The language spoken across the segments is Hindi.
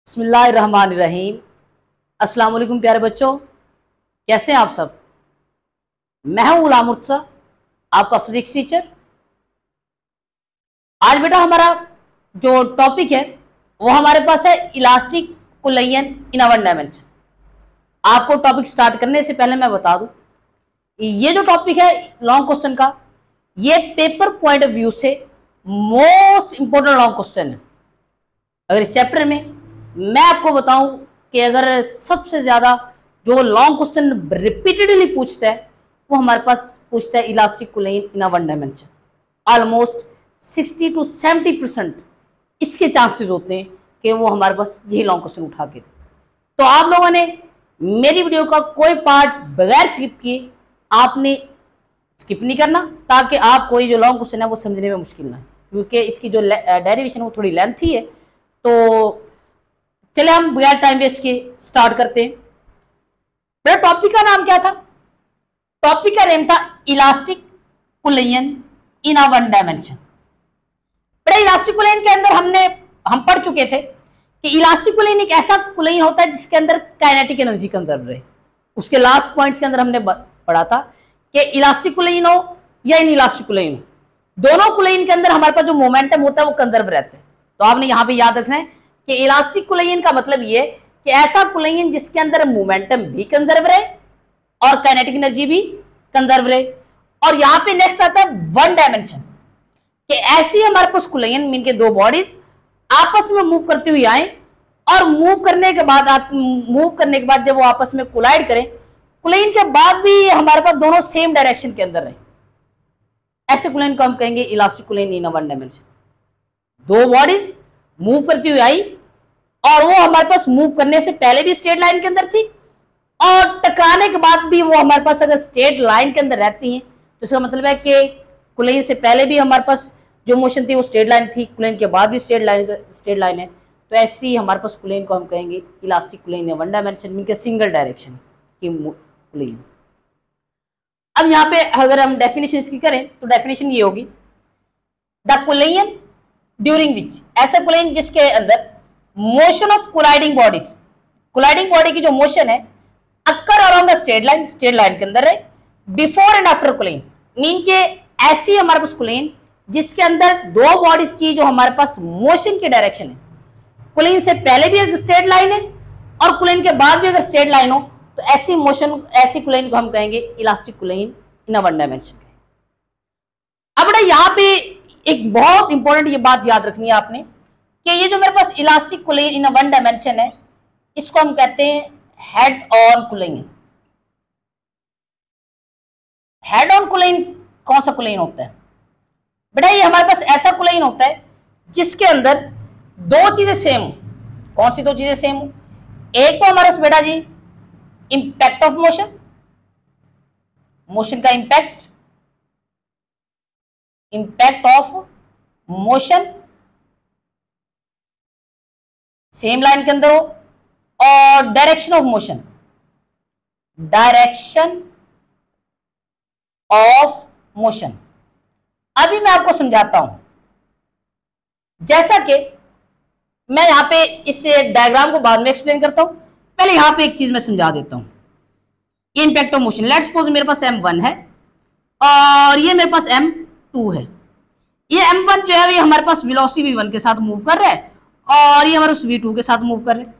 बिस्मिल्लाहिर्रहमानिर्रहीम। अस्सलाम वालेकुम प्यारे बच्चों, कैसे हैं आप सब। मैं हूं गुलाम मुर्तज़ा, आपका फिजिक्स टीचर। आज बेटा हमारा जो टॉपिक है वो हमारे पास है इलास्टिक कोलिजन इन वन डायमेंशन। आपको टॉपिक स्टार्ट करने से पहले मैं बता दूं, ये जो टॉपिक है लॉन्ग क्वेश्चन का, ये पेपर पॉइंट ऑफ व्यू से मोस्ट इंपोर्टेंट लॉन्ग क्वेश्चन है। अगर इस चैप्टर में मैं आपको बताऊं कि अगर सबसे ज्यादा जो लॉन्ग क्वेश्चन रिपीटेडली पूछता है वो हमारे पास पूछता है elastic collision in one dimension. Almost 60 to 70% इसके चांसेस होते हैं कि वो हमारे पास यही लॉन्ग क्वेश्चन उठा के दे। तो आप लोगों ने मेरी वीडियो का कोई पार्ट बगैर स्किप किए आपने स्किप नहीं करना, ताकि आपको ये जो लॉन्ग क्वेश्चन है वो समझने में मुश्किल ना है, क्योंकि इसकी जो डेरिवेशन है वो थोड़ी लेंथी है। तो चले हम बगैर टाइम वेस्ट के स्टार्ट करते हैं। मेरा टॉपिक का नाम क्या था? टॉपिक का नेम था elastic collision in a one dimension. बड़ा इलास्टिक कोलिजन के अंदर हम पढ़ चुके थे कि इलास्टिक कोलिजन एक ऐसा कोलिजन होता है जिसके अंदर काइनेटिक एनर्जी कंजर्व रहे। उसके लास्ट पॉइंट्स के अंदर हमने पढ़ा था कि इलास्टिक कोलिजन हो या इन इलास्टिक कोलिजन हो, दोनों कोलिजन के अंदर हमारे पास जो मोमेंटम होता है वो कंजर्व रहता है। तो आपने यहां पे याद रखना है कि इलास्टिक कोलिजन का मतलब ये कि ऐसा कोलिजन जिसके अंदर मोमेंटम भी कंजर्व रहे और काइनेटिक एनर्जी भी कंजर्व रहे। और यहां पे नेक्स्ट आता है वन डायमेंशन, कि ऐसी हमारे पास कोलिजन मीन के दो बॉडीज आपस में मूव करती हुई आए और मूव करने के बाद जब वो आपस में कोलाइड करें, कोलिजन के बाद भी हमारे पास दोनों सेम डायरेक्शन के अंदर रहे, ऐसे कोलिजन को हम कहेंगे इलास्टिक कोलिजन इन वन डायमेंशन। दो बॉडीज मूव करती हुई आई और वो हमारे पास मूव करने से पहले भी स्ट्रेट लाइन के अंदर थी और टकराने के बाद भी वो हमारे पास अगर स्ट्रेट लाइन के अंदर रहती हैं तो इसका मतलब है कि कोलिजन से पहले भी हमारे पास जो मोशन थी वो स्ट्रेट लाइन थी, कोलिजन के बाद भी स्ट्रेट लाइन है। तो ऐसी हमारे पास कोलिजन को हम कहेंगे इलास्टिक कोलिजन इन वन डायमेंशन, मीन के सिंगल डायरेक्शन की कोलिजन। अब यहाँ पे अगर हम डेफिनेशन इसकी करें तो डेफिनेशन ये होगी, द कोलिजन ड्यूरिंग विच, ऐसा कोलिजन जिसके अंदर मोशन ऑफ कोलाइडिंग बॉडी की जो मोशन है occur around the straight line के अंदर है before and after collision, mean के ऐसी हमारे पास कोलिजन जिसके अंदर दो बॉडीज की जो हमारे पास मोशन की डायरेक्शन है, कोलिजन से पहले भी अगर स्ट्रेट लाइन है और कोलिजन के बाद भी अगर स्ट्रेट लाइन हो, तो ऐसी कोलिजन को हम कहेंगे elastic collision in a one dimension. अब यहाँ पे एक बहुत इंपॉर्टेंट ये बात याद रखनी है आपने कि ये जो मेरे पास elastic collision in a one dimension है, इसको हम कहते हैं head on collision. Head on collision कौन सा कोलिजन होता है बेटा? ये हमारे पास ऐसा कोलिजन होता है जिसके अंदर दो चीजें सेम हो। कौन सी दो चीजें सेम हो? एक तो हमारे पास बेटा जी इंपैक्ट ऑफ मोशन का impact of motion same line के अंदर हो, और डायरेक्शन ऑफ मोशन। अभी मैं आपको समझाता हूं, जैसा कि मैं यहां पे इस डायग्राम को बाद में एक्सप्लेन करता हूं, पहले यहां पे एक चीज मैं समझा देता हूं। ये impact of motion, let's suppose मेरे पास m1 है और ये मेरे पास m2 है। ये m1 जो है ये हमारे पास वेलोसिटी v1 के साथ मूव कर रहा है और ये हमारे पास v2 के साथ मूव कर रहे हैं,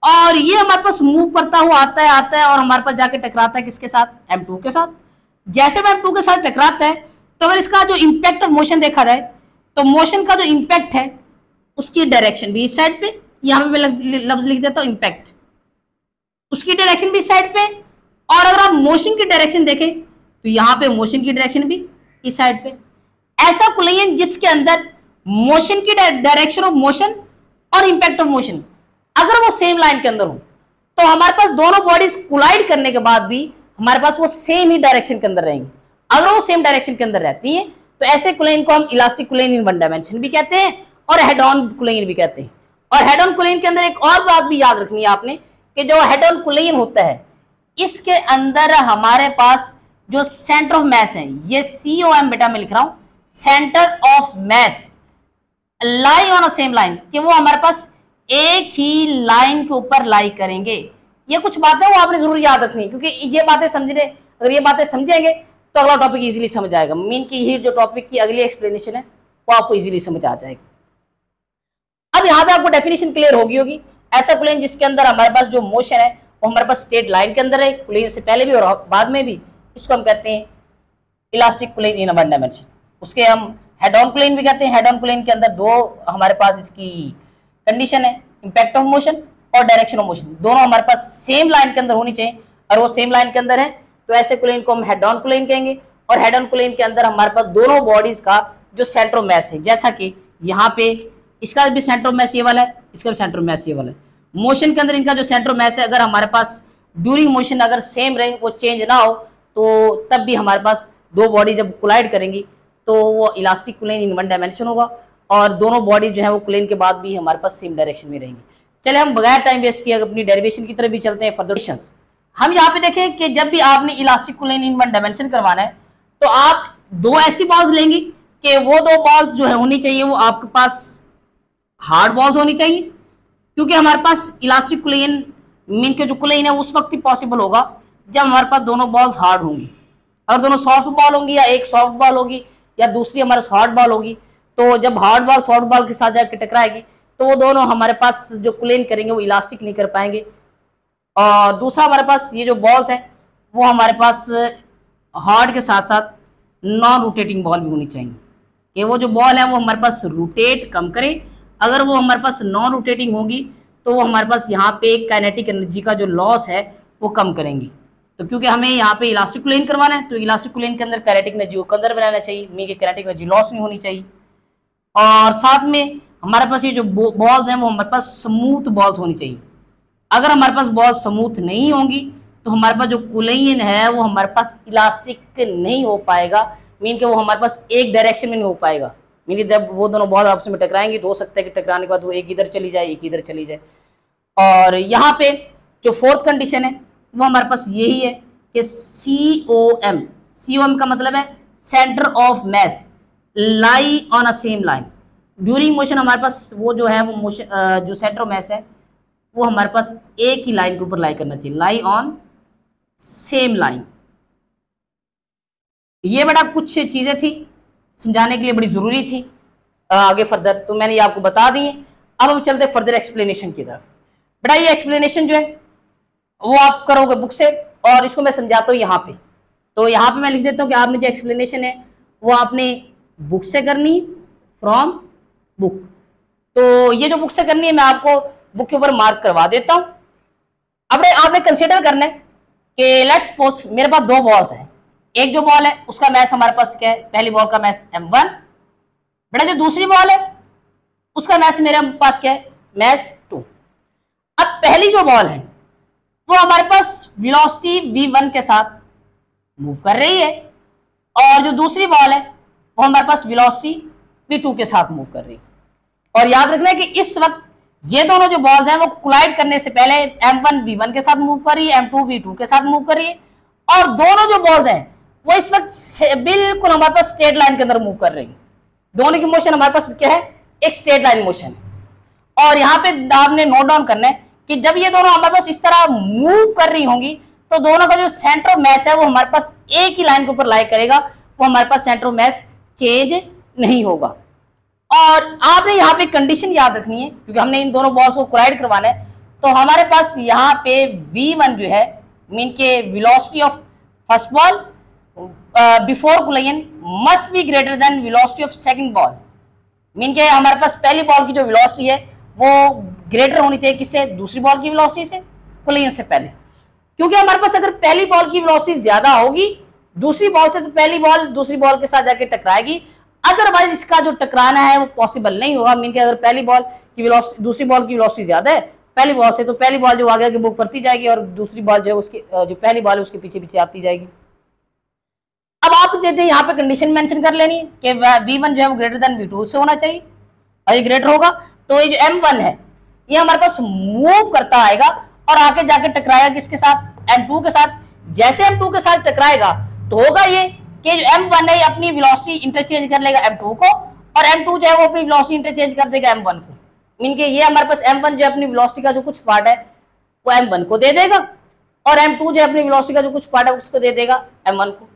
और ये हमारे पास मूव करता हुआ आता है और हमारे पास जाके टकराता है किसके साथ? m2 के साथ। जैसे में m2 के साथ टकराता है तो अगर इसका जो इंपैक्ट ऑफ मोशन देखा जाए तो मोशन का जो इंपैक्ट है उसकी डायरेक्शन भी इस साइड पे, यहां पे लफ्ज लिख देता हूं इंपैक्ट, उसकी डायरेक्शन भी इस साइड पे। और अगर आप मोशन की डायरेक्शन देखें तो यहां पे मोशन की डायरेक्शन भी इस साइड पे। ऐसा कोलिजन जिसके अंदर मोशन की डायरेक्शन ऑफ मोशन और इंपैक्ट ऑफ मोशन अगर वो सेम लाइन के अंदर हो, तो हमारे पास दोनों बॉडीज कोलाइड करने के बाद भी हमारे पास वो सेम ही डायरेक्शन के अंदर रहेंगी। अगर वो सेम डायरेक्शन के अंदर रहती है तो ऐसे कोलिजन को हम इलास्टिक कोलिजन इन वन डायमेंशन भी कहते हैं और हेड ऑन कोलिजन भी कहते हैं। और हेड ऑन कोलिजन के अंदर एक और बात भी याद रखनी है आपने कि जो हेड ऑन कोलिजन होता है इसके अंदर हमारे पास जो सेंटर ऑफ मैस है, ये COM बेटा मैं लिख रहा हूं, centre of mass lie on a same line, कि वो हमारे पास एक ही लाइन के ऊपर लाई करेंगे। ये कुछ बातें वो आपने जरूर याद रखनी, क्योंकि ये बातें समझने, अगर ये बातें समझेंगे तो अगला टॉपिक इजीली समझ आएगा। मीन की ही जो टॉपिक की अगली एक्सप्लेनेशन है वो आपको इजीली समझ आ जाएगी। अब यहाँ पे आपको डेफिनेशन क्लियर होगी। ऐसा कुलेन जिसके अंदर हमारे पास जो मोशन है वो हमारे पास स्ट्रेट लाइन के अंदर है, कुलेन से पहले भी और बाद में भी, इसको हम कहते हैं इलास्टिक कुलेन इन वन डायमेंशन। उसके हम हेड ऑन कुलेन भी कहते हैं। हेड ऑन कुलेन के अंदर दो हमारे पास इसकी कंडीशन है, इंपैक्ट ऑफ मोशन और डायरेक्शन ऑफ मोशन, दोनों हमारे पास सेम लाइन के अंदर होनी चाहिए। और वो सेम लाइन के अंदर है तो ऐसे कुलेन को हम हेड ऑन कुलेन कहेंगे। और हेड ऑन कुलेन के अंदर हमारे पास दोनों बॉडीज का जो सेंटर ऑफ मैस है, जैसा कि यहाँ पे इसका भी सेंटर ऑफ मैस ये वाला है, इसका भी सेंटर ऑफ मैस ये वाला है। मोशन के अंदर इनका जो सेंटर ऑफ मैस है, अगर हमारे पास ड्यूरिंग मोशन अगर सेम रहे, वो चेंज ना हो, तो तब भी हमारे पास दो बॉडी जब कोलाइड करेंगी तो वो इलास्टिक कुलेन इन वन डायमेंशन होगा। और दोनों बॉडी जो है वो कुलेन के बाद भी हमारे पास सेम डायरेक्शन में रहेंगी। चले हम बगैर टाइम वेस्ट किए अपनी डेरिवेशन की तरफ भी चलते हैं, फर्दर क्वेश्चंस। हम यहाँ पे देखें कि जब भी आपने इलास्टिक कुलेन इन वन डायमेंशन करवाना है तो आप दो ऐसी बॉल्स लेंगी कि वो दो बॉल्स जो है होनी चाहिए वो आपके पास हार्ड बॉल्स होनी चाहिए, क्योंकि हमारे पास इलास्टिक कुलेन मीन के जो कुलेन है उस वक्त ही पॉसिबल होगा जब हमारे पास दोनों बॉल्स हार्ड होंगी। और दोनों सॉफ्ट बॉल होंगी या एक सॉफ्ट बॉल होगी या दूसरी हमारे हार्ड बॉल होगी, तो जब हार्ड बॉल सॉफ्ट बॉल के साथ जाकर टकराएगी तो वो दोनों हमारे पास जो कुलेन करेंगे वो इलास्टिक नहीं कर पाएंगे। और दूसरा हमारे पास ये जो बॉल्स हैं वो हमारे पास हार्ड के साथ साथ नॉन रोटेटिंग बॉल भी होनी चाहिए, कि वो जो बॉल है वो हमारे पास रोटेट कम करे। अगर वो हमारे पास नॉन रोटेटिंग होगी तो वो हमारे पास यहाँ पे काइनेटिक एनर्जी का जो लॉस है वो कम करेंगी। तो क्योंकि हमें यहाँ पे इलास्टिक कुलेन करवाना है तो इलास्टिक कुलेन के अंदर काइनेटिक एनर्जी को कंजर्व बनाना चाहिए, मीन के काइनेटिक एनर्जी लॉस नहीं होनी चाहिए। और साथ में हमारे पास ये जो बॉल्स हैं वो हमारे पास स्मूथ बॉल्स होनी चाहिए। अगर हमारे पास बॉल स्मूथ नहीं होंगी तो हमारे पास जो कुलेन है वो हमारे पास इलास्टिक नहीं हो पाएगा, मीन के वो हमारे पास एक डायरेक्शन में नहीं हो पाएगा। मीन कि जब वो दोनों बॉल आपस में टकराएंगी तो हो सकता है कि टकराने के बाद वो एक इधर चली जाए एक इधर चली जाए। और यहाँ पे जो फोर्थ कंडीशन है वो हमारे पास यही है कि COM का मतलब है centre of mass lie on a same line. During motion हमारे पास वो जो है वो मोशन जो सेंटर ऑफ मैस है वो हमारे पास एक ही लाइन के ऊपर लाई करना चाहिए, लाई ऑन सेम लाइन। ये बड़ा कुछ चीजें थी समझाने के लिए बड़ी जरूरी थी आगे फर्दर, तो मैंने ये आपको बता दी है। अब हम चलते फर्दर एक्सप्लेनेशन की तरफ। बड़ा ये एक्सप्लेनेशन जो है वो आप करोगे बुक से, और इसको मैं समझाता हूँ यहाँ पे। तो यहाँ पे मैं लिख देता हूँ कि आपने जो एक्सप्लेनेशन है वो आपने बुक से करनी, फ्रॉम बुक। तो ये जो बुक से करनी है मैं आपको बुक के ऊपर मार्क करवा देता हूँ। अब आपने कंसिडर करना है कि लेट्स सपोज मेरे पास दो बॉल्स हैं। एक जो बॉल है उसका मैस हमारे पास क्या है, पहली बॉल का मैस M1, बेटा जो दूसरी बॉल है उसका मैस मेरे पास क्या है, मैस 2। अब पहली जो बॉल है वो हमारे पास वेलोसिटी V1 के साथ मूव कर रही है, और जो दूसरी बॉल है वो हमारे पास वेलोसिटी V2 के साथ मूव कर रही है। और याद रखना है कि इस वक्त ये दोनों जो बॉल्स हैं वो कोलाइड करने से पहले M1 V1 के साथ मूव कर रही है, M2 V2 के साथ मूव कर रही है, और दोनों जो बॉल्स हैं वो इस वक्त बिल्कुल हमारे पास स्ट्रेट लाइन के अंदर मूव कर रही है। दोनों की मोशन हमारे पास क्या है, एक स्ट्रेट लाइन मोशन है। और यहाँ पे आपने नोट डाउन करना है कि जब ये दोनों हमारे पास इस तरह मूव कर रही होंगी तो दोनों का जो सेंटर ऑफ मैस है वो हमारे पास एक ही लाइन के ऊपर लाई करेगा, वो हमारे पास सेंटर ऑफ मैस चेंज नहीं होगा। और आपने यहाँ पे कंडीशन याद रखनी है क्योंकि हमने इन दोनों बॉल्स को कोलाइड करवाना है। तो हमारे पास यहाँ पे V1 जो है मीन के velocity of first ball before collision must be greater than velocity of second ball. Mean के हमारे पास पहली बॉल की जो वेलोसिटी है वो ग्रेटर होनी चाहिए किससे, दूसरी बॉल की वेलोसिटी से, कुलेन से पहले। क्योंकि हमारे पास अगर पहली बॉल की वेलोसिटी ज्यादा होगी दूसरी बॉल से तो पहली बॉल दूसरी बॉल के साथ जाके टकराएगी, अदरवाइज इसका जो टकराना है वो पॉसिबल नहीं होगा। मीन के अगर पहली बॉल की वेलोसिटी दूसरी बॉल की वेलोसिटी ज्यादा है पहली बॉल से, तो पहली बॉल जो आगे आगे मूव करती जाएगी और दूसरी बॉल जो है उसकी जो पहली बॉल है उसके पीछे पीछे आती जाएगी। अब आप जो यहाँ पे कंडीशन मेंशन कर लेनी कि V1 जो है वो ग्रेटर देन V2 से होना चाहिए, और ये ग्रेटर होगा तो ये जो M1 है ये हमारे पास मूव करता आएगा और आके जाके टकराएगा किसके साथ, M2 के साथ। जैसे M2 के साथ टकराएगा तो होगा ये कि जो M1 है ये अपनी वेलोसिटी इंटरचेंज कर लेगा M2 को, और M2 जो है वो अपनी वेलोसिटी इंटरचेंज कर देगा M1 को। मीन के ये हमारे पास m1 जो अपनी वेलोसिटी का जो कुछ पार्ट है वो m1 को दे देगा, और m2 जो अपनी वेलोसिटी का जो कुछ पार्ट है उसको दे देगा m1 को।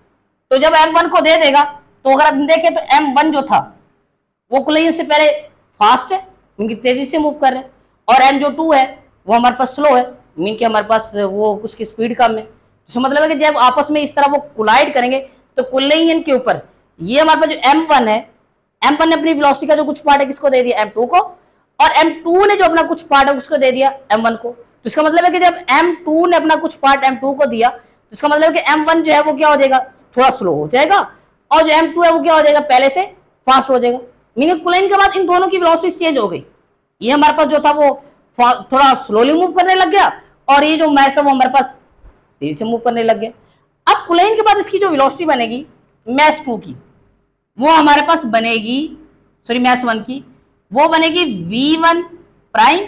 तो जब m1 को दे देगा तो अगर हम देखें तो m1 जो था वो कुलैयन से पहले फास्ट है, मीन की तेजी से मूव कर रहे हैं, और m जो 2 है वो हमारे पास स्लो है, मीन के हमारे पास वो उसकी स्पीड कम है। तो मतलब है कि जब आपस में इस तरह वो कोलाइड करेंगे तो कुलैयन के ऊपर ये हमारे पास जो m1 है, m1 ने अपनी वेलोसिटी का जो कुछ पार्ट है किसको दे दिया m2 को, और m2 ने जो अपना कुछ पार्ट है उसको दे दिया m1 को। तो इसका मतलब है कि जब m2 ने अपना कुछ पार्ट m2 को दिया तो इसका मतलब है कि m1 जो है वो क्या हो जाएगा, थोड़ा स्लो हो जाएगा, और जो m2 है वो क्या हो जाएगा, पहले से फास्ट हो जाएगा। मीनिंग कुलैयन के बाद इन दोनों की वेलोसिटी चेंज हो गई, ये हमारे पास जो था वो थोड़ा स्लोली मूव करने लग गया, और ये जो मैस है वो हमारे पास तेजी से मूव करने लग गया। अब कुलैयन के बाद इसकी जो वेलोसिटी बनेगी मैस 2 की, वो हमारे पास बनेगी, सॉरी मैस 1 की, वो बनेगी v1 प्राइम।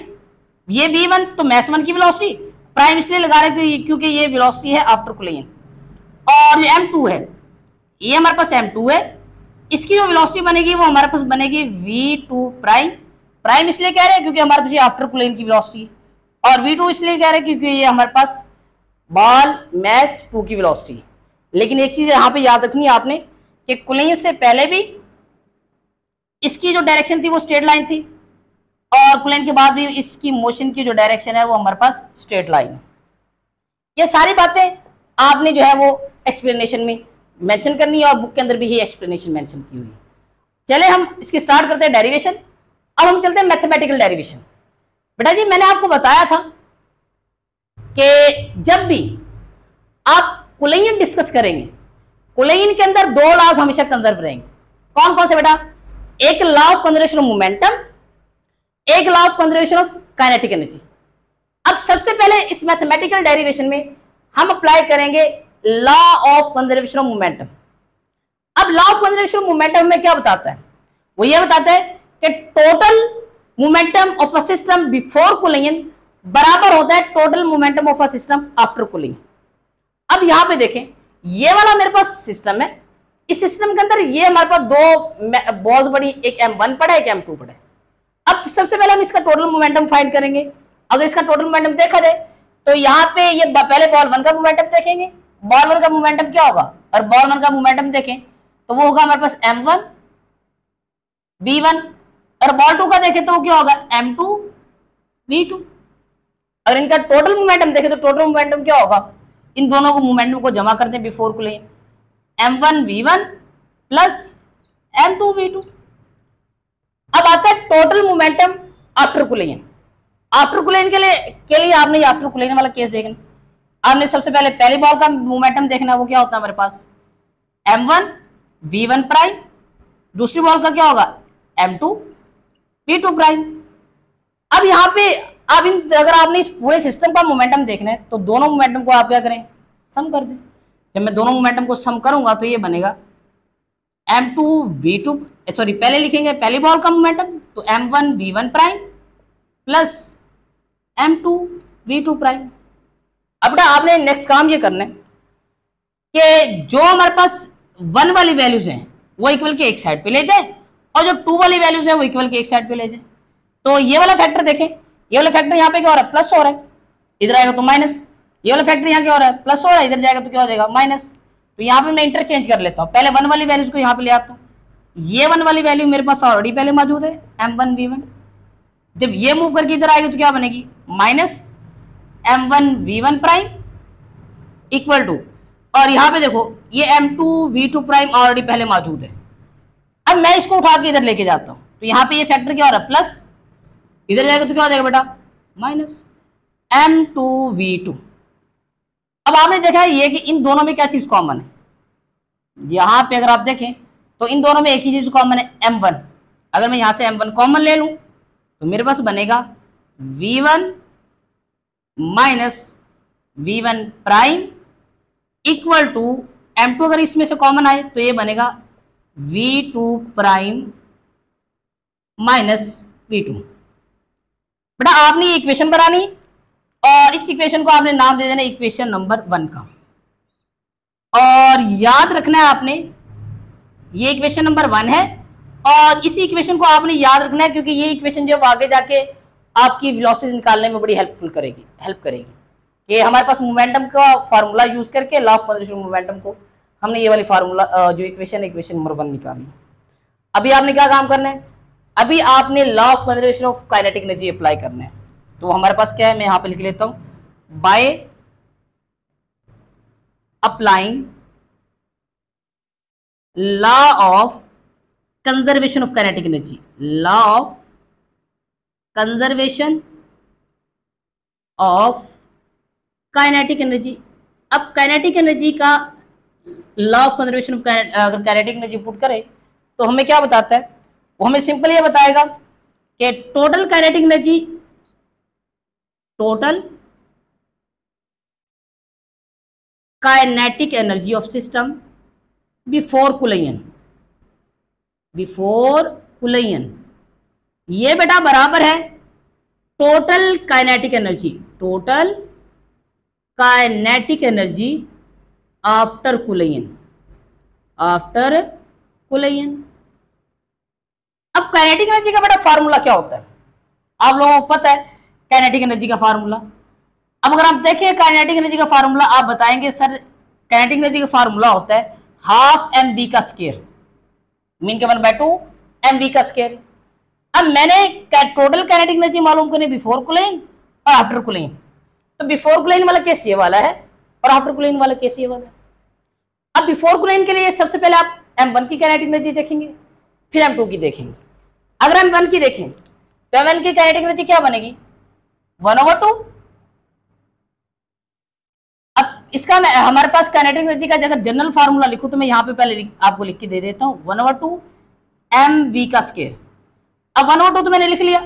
ये v1 तो मैस 1 की वेलोसिटी, प्राइम इसलिए लगा रहे हैं क्योंकि ये वेलोसिटी है आफ्टर कुलैयन। और जो m2 है ये हमारे पास m2 है, इसकी जो वेलोसिटी बनेगी वो हमारे पास बनेगी v2 प्राइम। प्राइम इसलिए कह रहे हैं क्योंकि हमारे पास ये आफ्टर कुलैयन की वेलोसिटी है, और v2 इसलिए कह रहे हैं क्योंकि ये हमारे पास बॉल मैस 2 की वेलोसिटी है। लेकिन एक चीज यहाँ पे याद रखनी है आपने कि कुलैयन से पहले भी इसकी जो डायरेक्शन थी वो स्ट्रेट लाइन थी, और कुलैयन के बाद भी इसकी मोशन की जो डायरेक्शन है वो हमारे पास स्ट्रेट लाइन है। ये सारी बातें आपने जो है वो एक्सप्लेनेशन में मेंशन करनी है, और बुक के अंदर भी ये एक्सप्लेनेशन मेंशन की हुई है। चले हम इसकी स्टार्ट करते हैं डेरिवेशन। अब हम चलते हैं मैथमेटिकल डेरिवेशन। बेटा जी मैंने आपको बताया था कि जब भी आप कुलैयन डिस्कस करेंगे, कुलैयन के अंदर दो लॉज हमेशा कंजर्व रहेंगे। कौन कौन से बेटा? एक law of conservation of momentum, एक law of conservation of kinetic energy. अब सबसे पहले इस मैथमेटिकल डेरिवेशन में हम अप्लाई करेंगे law of conservation of momentum. अब law of conservation of momentum में क्या बताता है? वो ये बताता है कि total momentum of a system before collision बराबर होता है total momentum of a system after collision. अब यहां पे देखें, ये वाला मेरे पास सिस्टम है, इस सिस्टम के अंदर ये हमारे पास दो बॉल्स पड़ी, एक m1 पड़ा है, एक m2 पड़ा है। अब सबसे पहले हम इसका टोटल मोमेंटम फाइंड करेंगे। अगर इसका टोटल मोमेंटम देखा जाए तो यहाँ पे ये पहले बॉल 1 का मोमेंटम देखेंगे, बॉल 1 का मोमेंटम क्या होगा, और बॉल 1 का मोमेंटम देखें तो वो होगा हमारे पास m1 v1, और बॉल 2 का देखें तो वो क्या होगा m2 v2। अगर इनका टोटल मोमेंटम देखें तो टोटल मोमेंटम क्या होगा, इन दोनों को मोमेंटम को जमा करते हैं before कुलैयन, m1 v1 plus m2 v2। अब आता है टोटल मोमेंटम आफ्टर कुलैयन। आफ्टर कुलैयन के लिए आपने आफ्टर कुलैयन वाला केस देखना। आपने सबसे पहले पहली बॉल का मोमेंटम देखना, वो क्या होता है हमारे पास m1 v1 प्राइम, दूसरी बॉल का क्या होगा m2 v2 प्राइम। अब यहाँ पे अब अगर आपने इस पूरे सिस्टम का मोमेंटम देखना है तो दोनों मोमेंटम को आप क्या करें, सम कर दें। जब मैं दोनों मोमेंटम को सम करूंगा तो ये बनेगा m2 v2, सॉरी पहले लिखेंगे पहली बॉल का मोमेंटम तो m1 v1 prime plus m2 v2 prime. अब ना आपने नेक्स्ट काम ये करना है कि जो हमारे पास 1 वाली वैल्यूज हैं वो इक्वल के एक साइड पे ले जाए, और जो 2 वाली वैल्यूज हैं वो इक्वल के एक साइड पे ले जाए। तो ये वाला फैक्टर देखें, ये वाला फैक्टर यहाँ पे क्या हो रहा है, प्लस हो रहा है, इधर आएगा तो माइनस। ये वाला फैक्टर यहाँ क्या हो रहा है, प्लस हो रहा है, इधर जाएगा तो क्या हो जाएगा माइनस। तो यहाँ पे मैं इंटरचेंज कर लेता हूँ, पहले 1 वाली वैल्यूज को यहाँ पे ले आता हूँ। ये 1 वाली वैल्यू मेरे पास ऑलरेडी पहले मौजूद है m1 v1। जब ये मूव करके इधर आएगी तो क्या बनेगी minus m1 v1 prime equal to, और यहाँ पे देखो ये m2 v2 प्राइम ऑलरेडी पहले मौजूद है। अब मैं इसको उठा के इधर लेके जाता हूँ तो यहाँ पे ये फैक्टर क्या हो रहा है प्लस, इधर जाएगा तो क्या हो जाएगा बेटा माइनस m2 v2। अब आपने देखा है ये कि इन दोनों में क्या चीज कॉमन है, यहाँ पे अगर आप देखें तो इन दोनों में एक ही चीज कॉमन है m1। अगर मैं यहाँ से m1 कॉमन ले लूं तो मेरे पास बनेगा v1 minus v1 prime equal to m2। अगर इसमें से कॉमन आए तो ये बनेगा v2 प्राइम माइनस v2। बेटा आपने ये इक्वेशन बनानी और इस इक्वेशन को आपने नाम दे देना इक्वेशन नंबर 1 का, और याद रखना है आपने ये इक्वेशन नंबर 1 है और इसी इक्वेशन को आपने याद रखना है, क्योंकि ये इक्वेशन जो आगे जाके आपकी वेलोसिटी निकालने में बड़ी हेल्प करेगी कि हमारे पास मोमेंटम का फार्मूला यूज करके law of conservation of momentum को हमने ये वाली फार्मूला जो इक्वेशन नंबर 1 निकाली। अभी आपने क्या काम करना है, अभी आपने law of conservation of kinetic energy apply करना है। तो हमारे पास क्या है, मैं यहां पे लिख लेता हूं, by applying law of conservation of kinetic energy, law of conservation of kinetic energy. अब काइनेटिक एनर्जी का लॉ ऑफ कंजर्वेशन ऑफ अगर काइनेटिक एनर्जी पुट करें तो हमें क्या बताता है, वो हमें सिंपल ये बताएगा कि total kinetic energy, total kinetic energy of system before कुलियन, ये बेटा बराबर है टोटल काइनेटिक एनर्जी आफ्टर कुलियन। अब काइनेटिक एनर्जी का बेटा फार्मूला क्या होता है, आप लोगों को पता है काइनेटिक एनर्जी का फार्मूला। अब अगर आप देखें काइनेटिक एनर्जी का फार्मूला, आप बताएंगे सर काइनेटिक एनर्जी का फार्मूला होता है हाफ mv का स्क्वायर, मीन के 1/2 mv का स्क्वायर। अब मैंने टोटल काइनेटिक एनर्जी मालूम करनी बिफोर कुलियन और आफ्टर कुलियन, तो बिफोर कुलियन वाला केस ये वाला है और आफ्टर कुलियन वाला केस ये वाला है। अब बिफोर कुलियन के लिए सबसे पहले आप m1 की काइनेटिक एनर्जी देखेंगे, फिर m2 की देखेंगे। अगर m1 की देखें तो m1 की काइनेटिक एनर्जी क्या बनेगी, 1/2। अब इसका हमारे पास काइनेटिक एनर्जी का अगर जनरल फार्मूला लिखूं तो मैं यहां पे पहले आपको लिख के दे देता हूं, 1/2 mv का स्क्वायर। अब 1/2 तो मैंने लिख लिया।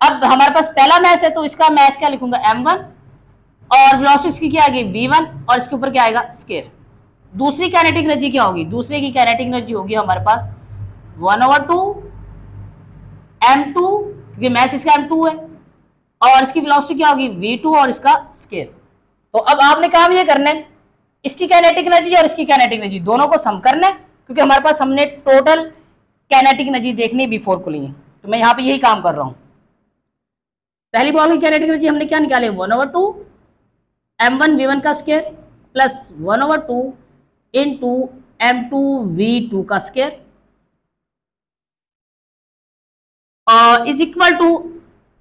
अब हमारे पास पहला मैथ है तो इसका मैथ क्या लिखूंगा, m1, और वेलोसिटी इसकी क्या आएगी, v1, और इसके ऊपर क्या आएगा, स्क्वायर। दूसरी काइनेटिक एनर्जी क्या होगी, दूसरे की काइनेटिक एनर्जी होगी हमारे पास 1/2 m2, क्योंकि मैथ इसका m2 है, और इसकी वेलोसिटी क्या होगी, v2, और इसका स्क्वायर। तो अब आपने काम ये करना है, इसकी काइनेटिक एनर्जी और इसकी काइनेटिक एनर्जी दोनों को सम करना है, क्योंकि हमारे पास हमने टोटल काइनेटिक एनर्जी देखनी है बिफोर कुलिंग। तो मैं यहाँ पे यही काम कर रहा हूँ। पहली बॉल की काइनेटिक एनर्जी हमने क्या निकाले, 1/2 m1 v1 का square plus 1/2 into m2 v2 का square is equal to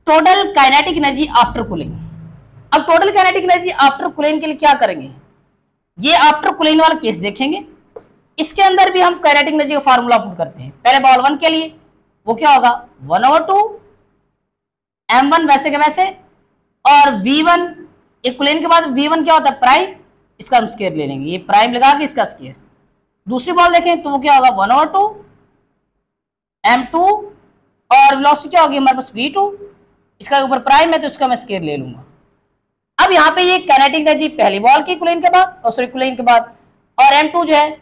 total kinetic energy after collision. अब total kinetic energy after collision के लिए क्या करेंगे, ये आफ्टर कूलिंग वाला केस देखेंगे। इसके अंदर भी हम काइनेटिक एनर्जी का फार्मूला पुट करते हैं। पहले बॉल 1 के लिए वो क्या होगा, 1/2 m1 वैसे के वैसे, और v1 एक कूलिंग के बाद v1 क्या होता है, प्राइम, इसका हम स्क्वायर ले लेंगे, ये प्राइम लगा के इसका स्क्वायर। दूसरी बॉल देखें तो वो क्या होगा, 1/2 m2, और वेलोसिटी क्या होगी हमारे पास v2, इसका ऊपर प्राइम है तो इसका मैं स्क्वायर ले लूंगा। अब यहाँ पे ये काइनेटिक एनर्जी पहली बॉल की कूलिंग के बाद, और सॉरी कूलिंग के बाद, और m2 जो है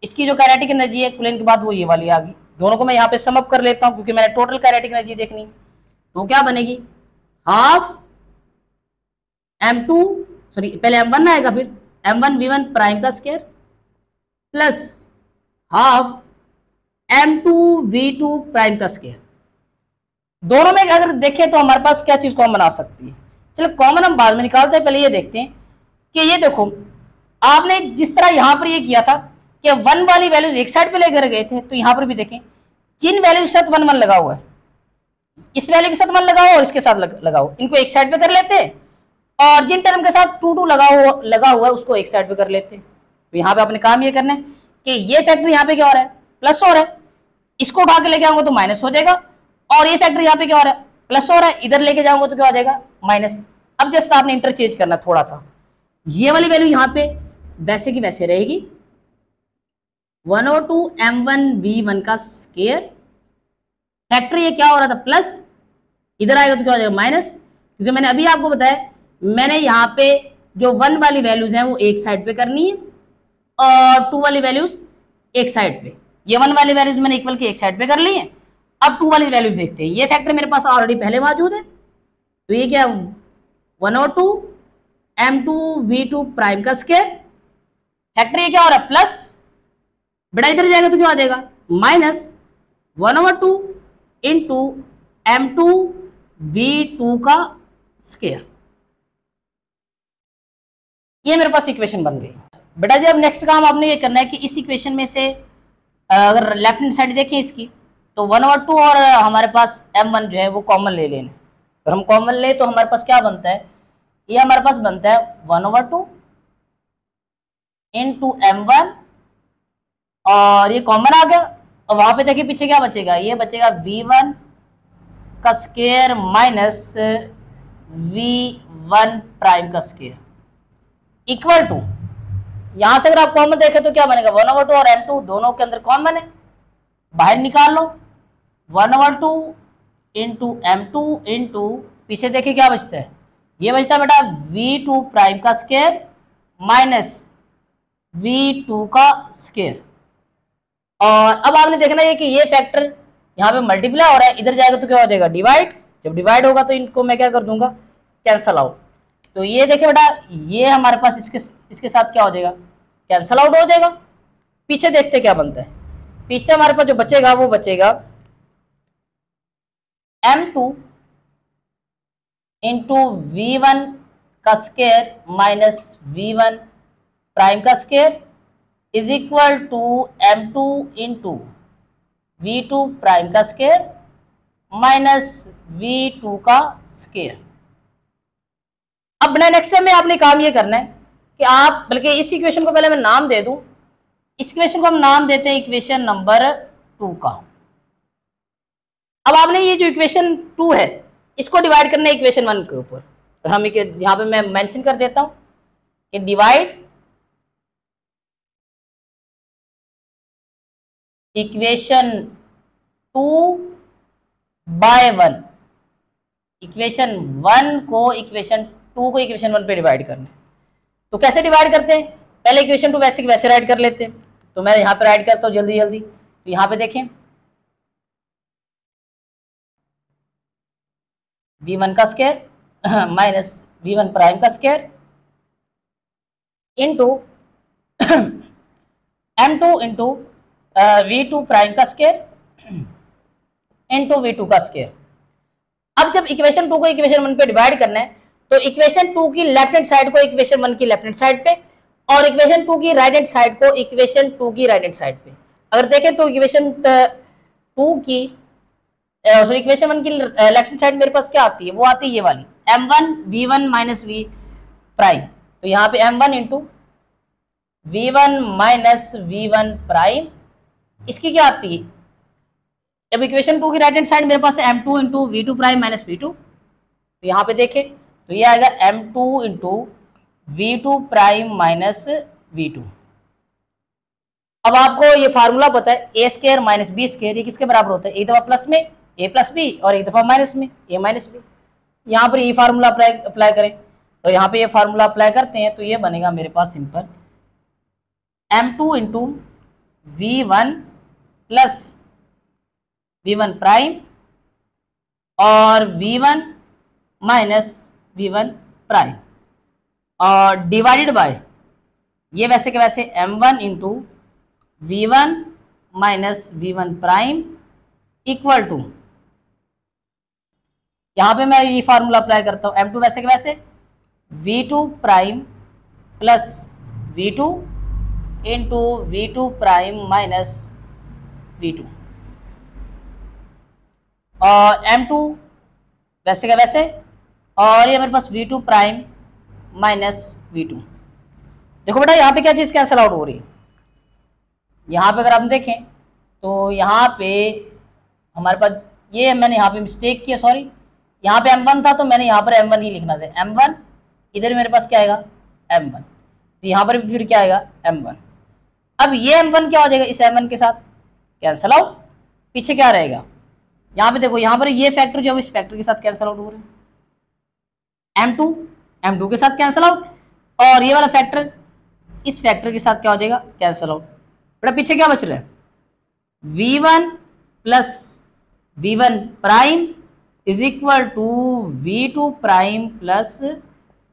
इसकी जो काइनेटिक एनर्जी है कूलिंग के बाद वो ये वाली आ गई। दोनों को मैं यहाँ पे सम अप कर लेता हूँ क्योंकि मैंने टोटल काइनेटिक एनर्जी देखनी। तो क्या बनेगी, हाफ m2, सॉरी पहले m1 आएगा, फिर m1 v1 प्राइम का square plus half m2 v2 prime का स्क्वायर। दोनों में अगर देखें तो हमारे पास क्या चीज कॉमन आ सकती है। चलो कॉमन हम बाद में निकालते हैं, पहले ये देखते हैं कि ये देखो आपने जिस तरह यहां पर ये किया था कि 1 वाली वैल्यूज एक साइड पे लेकर गए थे, तो यहां पर भी देखें जिन वैल्यू के साथ 1 1 लगा हुआ है, इस वैल्यू के साथ 1 लगाओ और इसके साथ लगाओ, इनको एक साइड पे कर लेते हैं, और जिन टर्म के साथ 2 2 लगा हुआ है उसको एक साइड पे कर लेते हैं। तो यहाँ पे आपने काम ये करना है कि ये फैक्टर यहाँ पे क्या हो रहा है, प्लस हो रहा है, इसको उठा के लेके आऊंगा तो माइनस हो जाएगा, और ये फैक्टर यहाँ पे क्या हो रहा है, प्लस हो रहा है, इधर लेके जाऊंगा तो क्या हो जाएगा, माइनस। अब जस्ट आपने इंटरचेंज करना थोड़ा सा, ये वाली वैल्यू यहाँ पे वैसे की वैसे रहेगी, 1/2 m1 v1 का स्क्वायर, फैक्टर ये क्या हो रहा था प्लस, इधर आएगा तो क्या हो जाएगा माइनस, क्योंकि मैंने अभी आपको बताया मैंने यहाँ पे जो 1 वाली वैल्यूज हैं वो एक साइड पे करनी है और 2 वाली वैल्यूज एक साइड पे। ये 1 वाली वैल्यूज मैंने इक्वल की एक साइड पे कर ली है। अब 2 वाली वैल्यूज देखते हैं। ये फैक्टर मेरे पास ऑलरेडी पहले मौजूद है, तो ये क्या 1/2 m2 v2 प्राइम का स्क्वायर, फैक्टर ये क्या हो रहा है प्लस, बेटा इधर जाएगा तो क्या आ जाएगा माइनस 1/2 इंटू m2 v2 का स्क्वायर। ये मेरे पास इक्वेशन बन गई बेटा जी। अब नेक्स्ट काम आपने ये करना है कि इस इक्वेशन में से अगर लेफ्ट हैंड साइड देखें इसकी, तो 1/2 और हमारे पास m1 जो है वो कॉमन ले लेने। अगर हम कॉमन ले तो हमारे पास क्या बनता है, ये हमारे पास बनता है 1/2 इंटू m1, और ये कॉमन आ गया। और वहां पे देखिए पीछे क्या बचेगा, ये बचेगा v1 का स्क्वायर माइनस v1 प्राइम का स्क्वायर इक्वल टू, यहां से अगर आप कॉमन देखें तो क्या बनेगा, 1/2 और m2 दोनों के अंदर कॉमन है, बाहर निकाल लो। 1/2 इंटू m2 इंटू पीछे देखिए क्या बचता है, ये बचता है बेटा v2 प्राइम का स्क्वायर माइनस v2 का स्क्वायर। और अब आपने देखना है कि ये फैक्टर यहाँ पे मल्टीप्लाई हो रहा है, इधर जाएगा तो क्या हो जाएगा, डिवाइड। जब डिवाइड होगा तो इनको मैं क्या कर दूंगा, कैंसल आउट। तो ये देखिए बेटा, ये हमारे पास इसके साथ क्या हो जाएगा, कैंसल आउट हो जाएगा। पीछे देखते क्या बनता है, पीछे हमारे पास जो बचेगा वो बचेगा m2 इंटू v1 का स्क्वायर माइनस v1 प्राइम का square is equal to m2 into v2 prime का स्क्वायर माइनस v2 का स्क्वायर। अब नेक्स्ट टाइम में आपने काम ये करना है कि आप, बल्कि इस इक्वेशन को पहले मैं नाम दे दूं, इस इक्वेशन को हम नाम देते हैं इक्वेशन नंबर 2 का। अब आपने ये जो इक्वेशन 2 है इसको डिवाइड करना है इक्वेशन 1 के ऊपर। तो हम यहाँ पे मैं मेंशन कर देता हूं कि डिवाइड इक्वेशन 2 बाय 1। इक्वेशन 1 को इक्वेशन 2 को इक्वेशन 1 पे डिवाइड करना है। तो कैसे डिवाइड करते हैं, पहले इक्वेशन 2 वैसे की वैसे राइट कर लेते हैं। तो मैं यहाँ पे राइट करता हूँ जल्दी जल्दी। तो यहाँ पे देखें v1 का स्क्वायर माइनस v1 प्राइम का square into m2 into v2 prime का स्क्वायर इंटू v2 का स्क्वायर। अब जब इक्वेशन 2 को इक्वेशन 1 पे डिवाइड करना है तो इक्वेशन 2 की लेफ्ट हैंड साइड को इक्वेशन 1 की लेफ्ट हैंड साइड पे, और इक्वेशन 2 की राइट हैंड साइड को इक्वेशन 2 की राइट हैंड साइड पे। अगर देखें तो इक्वेशन 2 की सॉरी इक्वेशन 1 की लेफ्ट हैंड साइड मेरे पास क्या आती है, वो आती है ये वाली m1 v1 minus v prime. तो यहाँ पे m1 into v1 minus v1 prime, इसकी क्या आती है, जब इक्वेशन 2 की राइट हैंड साइड मेरे पास है m2 into v2 prime minus v2। तो यहाँ पे देखें तो ये आएगा m2 into v2 prime minus v2। अब आपको ये फार्मूला पता है ए स्क्वायर माइनस बी स्क्वायर, ये किसके बराबर होता है, एक दफा प्लस में ए प्लस बी और एक दफा माइनस में ए माइनस बी। यहाँ पर ये फार्मूला अप्लाई करें, तो यहाँ पे ये फार्मूला अप्लाई करते हैं तो ये बनेगा मेरे पास simple m2 into v1 plus v1 prime और v1 माइनस v1 प्राइम और डिवाइडेड बाय ये वैसे के वैसे m1 into v1 minus v1 prime equal to, यहां पे मैं ये फार्मूला अप्लाई करता हूं m2 वैसे के वैसे v2 prime plus v2 into v2 prime minus v2 और m2 वैसे का वैसे, और ये मेरे पास v2 प्राइम माइनस v2। देखो बेटा यहाँ पे क्या चीज़ कैंसल आउट हो रही है, यहाँ पे अगर आप देखें तो यहाँ पे हमारे पास ये मैंने यहाँ पे मिस्टेक किया, सॉरी यहाँ पे m1 था तो मैंने यहाँ पर m1 ही लिखना था, m1 इधर मेरे पास क्या आएगा m1, तो यहाँ पर भी फिर क्या आएगा m1। अब ये m1 क्या हो जाएगा, इस m1 के साथ कैंसल आउट, पीछे क्या रहेगा, यहाँ पे देखो यहाँ पर ये फैक्टर जो इस फैक्टर के साथ कैंसल आउट हो रहे हैं, m2 के साथ कैंसल आउट, और ये वाला फैक्टर इस फैक्टर के साथ क्या हो जाएगा कैंसल आउट। बेटा पीछे क्या बच रहा है, v1 plus v1 prime is equal to v2 prime plus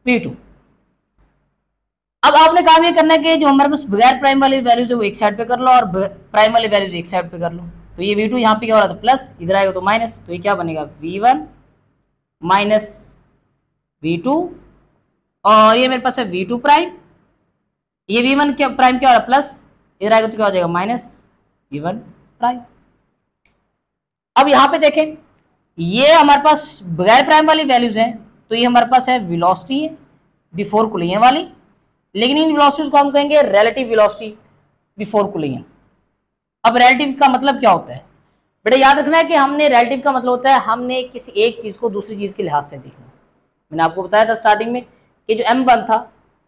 v2। अब आपने काम ये करना है कि जो हमारे पास बगैर प्राइम वाली वैल्यूज है वो एक साइड पे कर लो और प्राइम वाली वैल्यूज एक साइड पे कर लो। तो ये V2 यहाँ पे क्या हो रहा था प्लस, इधर आएगा तो माइनस, तो ये क्या बनेगा V1 माइनस V2, और ये मेरे पास है V2 प्राइम, ये V1 क्या प्राइम क्या हो रहा है प्लस, इधर आएगा तो क्या हो जाएगा माइनस V1 प्राइम। अब यहाँ पे देखें ये हमारे पास बगैर प्राइम वाली वैल्यूज हैं, तो ये हमारे पास है वेलोसिटी है बिफोर कूलिंग वाली, लेकिन इन वेलोसिटीज को हम कहेंगे रिलेटिव वेलोसिटी बिफोर कूलिंग। अब रिलेटिव का मतलब क्या होता है बेटा, याद रखना है कि हमने रिलेटिव का मतलब होता है हमने किसी एक चीज को दूसरी चीज के लिहाज से देखना। मैंने आपको बताया था स्टार्टिंग में कि जो M1 था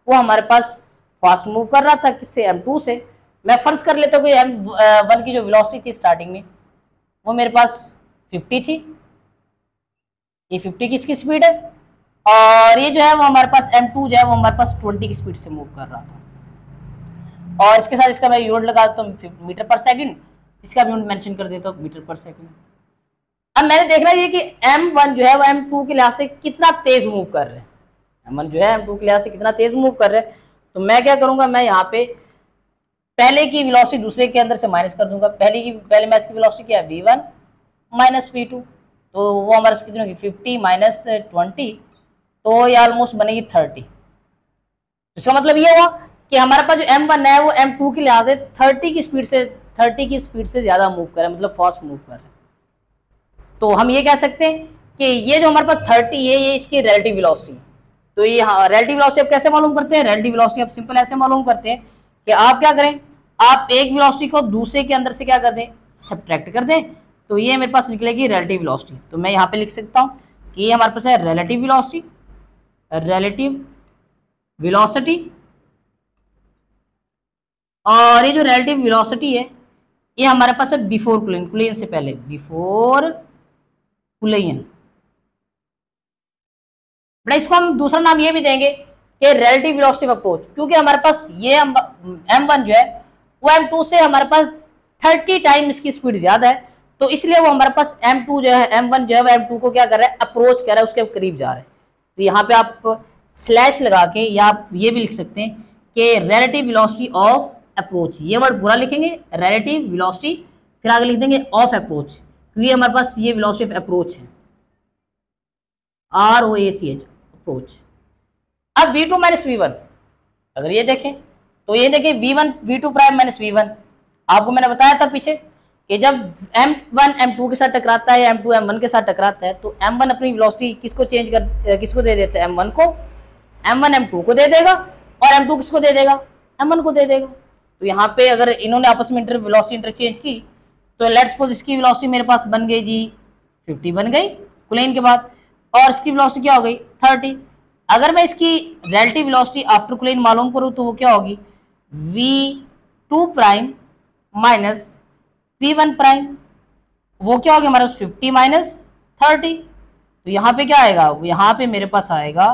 वो हमारे पास फास्ट मूव कर रहा था किससे, M2 से। मैं फर्ज कर लेता हूँ कि M1 की जो वेलोसिटी थी स्टार्टिंग में वो मेरे पास 50 थी, ये 50 किसकी स्पीड है, और ये जो है वो हमारे पास M2 जो है वो हमारे पास 20 की स्पीड से मूव कर रहा था, और इसके साथ इसका मैं यूनिट लगा देता हूँ मीटर पर सेकंड, इसका भी यूनिट मेंशन कर देता हूँ मीटर पर सेकंड। अब मैंने देखना है कि M1 जो है वो M2 के लिहाज से कितना तेज मूव कर रहे हैं, M1 जो है M2 के लिहाज से कितना तेज मूव कर रहे हैं। तो मैं क्या करूंगा, मैं यहाँ पे पहले की वेलोसिटी दूसरे के अंदर से माइनस कर दूंगा। पहले मैं इसकी वेलोसिटी क्या है V1 माइनस V2, तो वो हमारे कितनी होगी 50 माइनस 20, तो ये ऑलमोस्ट बनेगी 30। इसका मतलब ये हुआ कि हमारे पास जो M1 है वो M2 के लिहाज से 30 की स्पीड से ज्यादा मूव कर रहा है, मतलब फास्ट मूव कर रहा है। तो हम ये कह सकते हैं कि ये जो हमारे पास 30 है ये इसकी रिलेटिव वेलोसिटी है। तो ये रिलेटिव वेलोसिटी आप कैसे मालूम करते हैं, रिलेटिव वेलोसिटी आप सिंपल ऐसे मालूम करते हैं कि आप क्या करें, आप एक वेलोसिटी को दूसरे के अंदर से क्या कर दें, सब्ट्रैक्ट कर दें, तो ये मेरे पास निकलेगी रिलेटिव वेलोसिटी। तो मैं यहाँ पे लिख सकता हूँ कि ये हमारे पास है रिलेटिव वेलोसिटी, और ये जो रिलेटिव वेलोसिटी है ये हमारे पास है बिफोर कूलिंग, कूलिंग से पहले, बिफोर कूलिंग। बट इसको हम दूसरा नाम ये भी देंगे कि रिलेटिव वेलोसिटी ऑफ अप्रोच, क्योंकि हमारे पास ये M1 जो है वो M2 से हमारे पास 30 टाइम इसकी स्पीड ज्यादा है, तो इसलिए वो हमारे पास M2 जो है M1 जो है वो M2 को क्या कर रहा है, अप्रोच कर रहा है, उसके करीब जा रहा है। तो यहाँ पे आप स्लैश लगा के या आप ये भी लिख सकते हैं कि रिलेटिव वेलोसिटी ऑफ अप्रोच, ये वर्ड पूरा लिखेंगे रिलेटिव वेलोसिटी, फिर आगे लिख देंगे ऑफ अप्रोच, क्योंकि हमारे पास ये वेलोसिटी ऑफ अप्रोच है, ROACH अप्रोच। अब V2 माइनस V1 अगर ये देखें तो ये देखिए V2 प्राइम माइनस V1, आपको मैंने बताया था पीछे कि जब M1 M2 के साथ टकराता है, M2 M1 के साथ टकराता है, तो M1 अपनी वेलोसिटी किसको दे देता है, M1 को, M1 M2 को दे देगा, और M2 किसको दे देगा, M1 को दे देगा। तो यहाँ पे अगर इन्होंने आपस में वेलोसिटी इंटरचेंज की, तो लेट्स सपोज इसकी वेलोसिटी मेरे पास बन गई जी 50 बन गई कूलिंग के बाद, और इसकी वेलोसिटी क्या हो गई 30। अगर मैं इसकी रिलेटिव वेलोसिटी आफ्टर कूलिंग मालूम करूँ तो वो क्या होगी V2 prime minus V1 prime, वो क्या होगा हमारे पास 50 माइनस 30। तो यहाँ पे क्या आएगा, यहाँ पे मेरे पास आएगा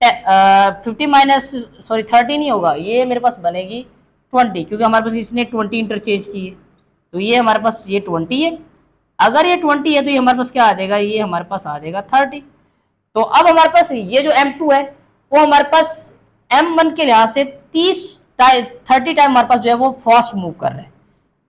50 माइनस 30 नहीं होगा, ये मेरे पास बनेगी 20, क्योंकि हमारे पास इसने 20 इंटरचेंज की है, तो ये हमारे पास ये 20 है। अगर ये 20 है तो ये हमारे पास क्या आ जाएगा, ये हमारे पास आ जाएगा 30। तो अब हमारे पास ये जो M2 है वो हमारे पास M1 के लिहाज से 30 टाइम हमारे पास जो है वो फास्ट मूव कर रहा है।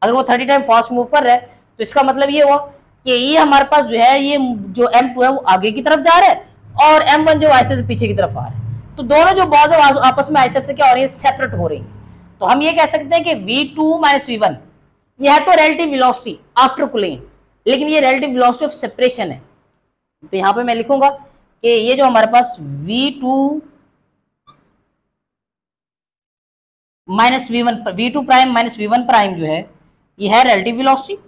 अगर वो 30 टाइम फास्ट मूव कर रहा है तो इसका मतलब ये हुआ कि ये हमारे पास जो है ये जो M2 है वो आगे की तरफ जा रहा है, और M1 जो ऐसे से पीछे की तरफ आ रहा है। तो दोनों जो बॉल्स आपस में ऐसे क्या हो रही है, सेपरेट हो रही है। तो हम ये कह सकते हैं कि V2 माइनस V1 ये है तो रिलेटिव वेलोसिटी आफ्टर कूलिंग, लेकिन ये रिलेटिव वेलोसिटी ऑफ सेपरेशन है। तो यहाँ पे मैं लिखूंगा कि ये जो हमारे पास V2 minus V2 prime minus V1 prime जो है ये है रिलेटिव वेलोसिटी,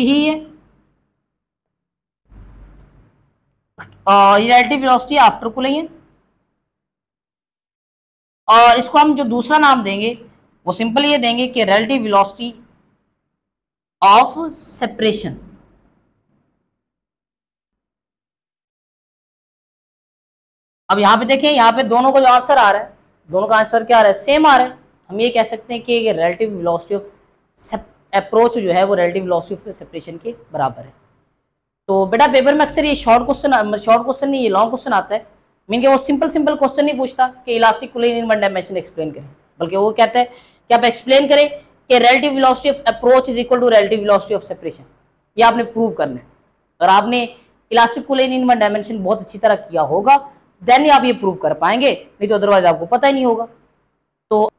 ही है, और ये रिलेटिव वेलोसिटी आफ्टर कूलिंग है। और इसको हम जो दूसरा नाम देंगे वो सिंपल ये देंगे कि रिलेटिव वेलोसिटी ऑफ सेपरेशन। अब यहाँ पे देखें, यहाँ पे दोनों को जो आंसर आ रहा है, दोनों का आंसर क्या आ रहा है, सेम आ रहा है। हम ये कह सकते हैं कि रिलेटिव वेलोसिटी ऑफ अप्रोच जो है वो रिलेटिव वेलोसिटी ऑफ सेपरेशन के बराबर है। तो बेटा पेपर में अक्सर ये शॉर्ट क्वेश्चन नहीं, ये लॉन्ग क्वेश्चन आता है। मीन के वो सिंपल क्वेश्चन नहीं पूछता कि इलास्टिक कूलिंग इन वन डायमेंशन एक्सप्लेन करें, बल्कि वो कहता है कि आप एक्सप्लेन करें कि relative velocity of approach is equal to relative velocity of separation. ये आपने प्रूव करना है। अगर आपने elastic collision in one dimension बहुत अच्छी तरह किया होगा देन ही आप ये प्रूव कर पाएंगे, नहीं तो अदरवाइज आपको पता ही नहीं होगा। तो